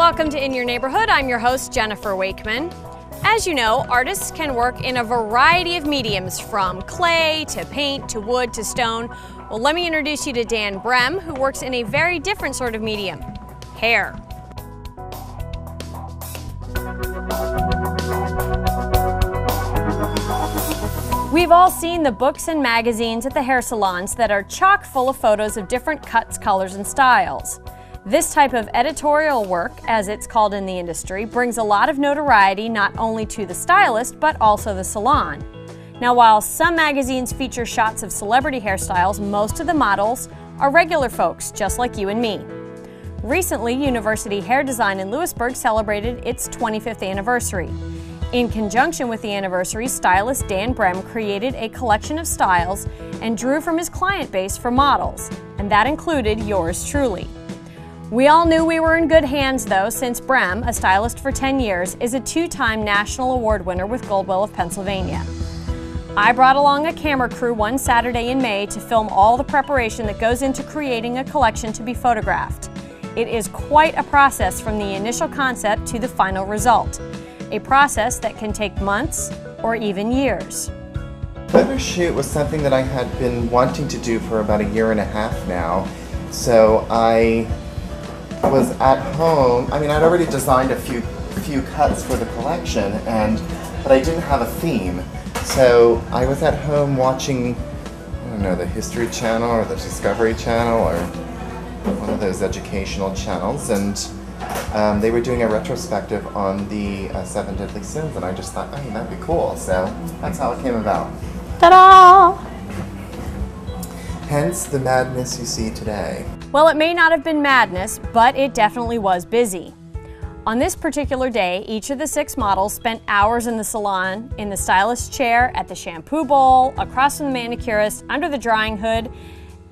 Welcome to In Your Neighborhood. I'm your host, Jennifer Wakeman. As you know, artists can work in a variety of mediums, from clay to paint to wood to stone. Well, let me introduce you to Dan Brehm, who works in a very different sort of medium, hair. We've all seen the books and magazines at the hair salons that are chock full of photos of different cuts, colors, and styles. This type of editorial work, as it's called in the industry, brings a lot of notoriety not only to the stylist, but also the salon. Now, while some magazines feature shots of celebrity hairstyles, most of the models are regular folks, just like you and me. Recently, University Hair Design in Lewisburg celebrated its 25th anniversary. In conjunction with the anniversary, stylist Dan Brehm created a collection of styles and drew from his client base for models, and that included yours truly. We all knew we were in good hands, though, since Brehm, a stylist for 10 years, is a two-time National Award winner with Goldwell of Pennsylvania. I brought along a camera crew one Saturday in May to film all the preparation that goes into creating a collection to be photographed. It is quite a process from the initial concept to the final result, a process that can take months or even years. Photo shoot was something that I had been wanting to do for about a year and a half now, so I was at home. I mean, I'd already designed a few cuts for the collection, but I didn't have a theme. So I was at home watching, I don't know, the History Channel or the Discovery Channel or one of those educational channels, and they were doing a retrospective on the 7 Deadly Sins, and I just thought, hey, that'd be cool. So that's how it came about. Ta-da! Hence the madness you see today. Well, it may not have been madness, but it definitely was busy. On this particular day, each of the 6 models spent hours in the salon, in the stylist chair, at the shampoo bowl, across from the manicurist, under the drying hood,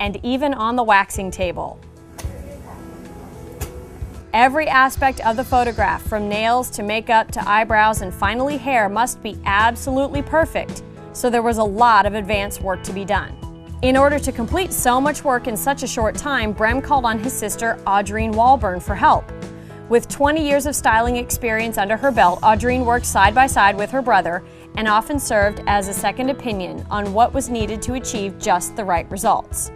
and even on the waxing table. Every aspect of the photograph, from nails to makeup to eyebrows and finally hair, must be absolutely perfect, so there was a lot of advanced work to be done. In order to complete so much work in such a short time, Brehm called on his sister, Audreen Walburn, for help. With 20 years of styling experience under her belt, Audreen worked side by side with her brother and often served as a second opinion on what was needed to achieve just the right results.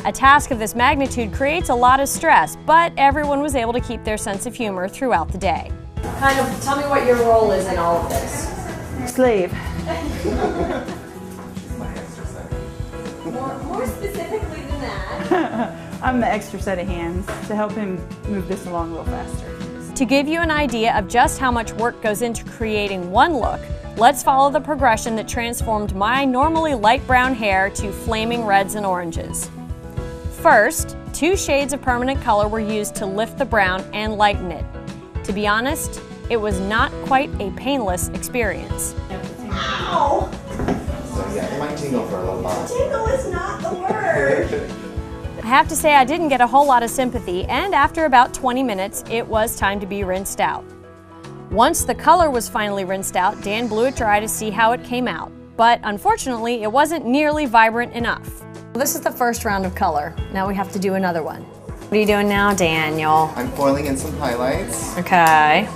A task of this magnitude creates a lot of stress, but everyone was able to keep their sense of humor throughout the day. Tell me what your role is in all of this. Slave. More specifically than that. I'm the extra set of hands to help him move this along a little faster. To give you an idea of just how much work goes into creating one look, let's follow the progression that transformed my normally light brown hair to flaming reds and oranges. First, 2 shades of permanent color were used to lift the brown and lighten it. To be honest, it was not quite a painless experience. Ow! So yeah, it might tingle for a little while. Tingle is not the word. I have to say I didn't get a whole lot of sympathy, and after about 20 minutes, it was time to be rinsed out. Once the color was finally rinsed out, Dan blew it dry to see how it came out. But unfortunately, it wasn't nearly vibrant enough. This is the first round of color. Now we have to do another one. What are you doing now, Daniel? I'm foiling in some highlights. Okay.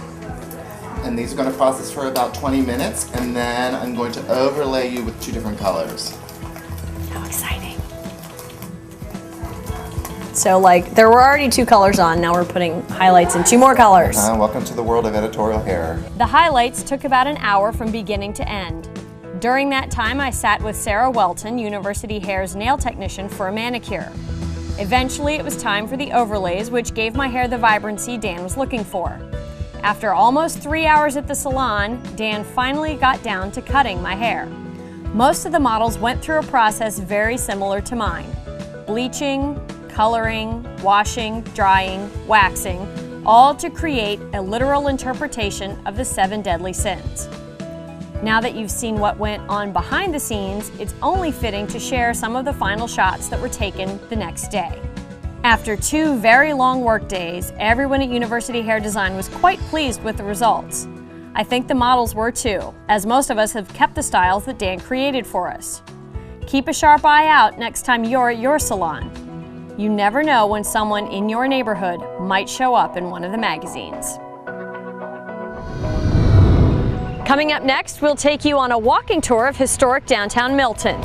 And these are going to process for about 20 minutes, and then I'm going to overlay you with 2 different colors. How exciting. So there were already 2 colors on, now we're putting highlights in 2 more colors. Welcome to the world of editorial hair. The highlights took about an hour from beginning to end. During that time, I sat with Sarah Welton, University Hair's nail technician, for a manicure. Eventually, it was time for the overlays, which gave my hair the vibrancy Dan was looking for. After almost 3 hours at the salon, Dan finally got down to cutting my hair. Most of the models went through a process very similar to mine: bleaching, coloring, washing, drying, waxing, all to create a literal interpretation of the 7 deadly sins. Now that you've seen what went on behind the scenes, it's only fitting to share some of the final shots that were taken the next day. After 2 very long work days, everyone at University Hair Design was quite pleased with the results. I think the models were too, as most of us have kept the styles that Dan created for us. Keep a sharp eye out next time you're at your salon. You never know when someone in your neighborhood might show up in one of the magazines. Coming up next, we'll take you on a walking tour of historic downtown Milton.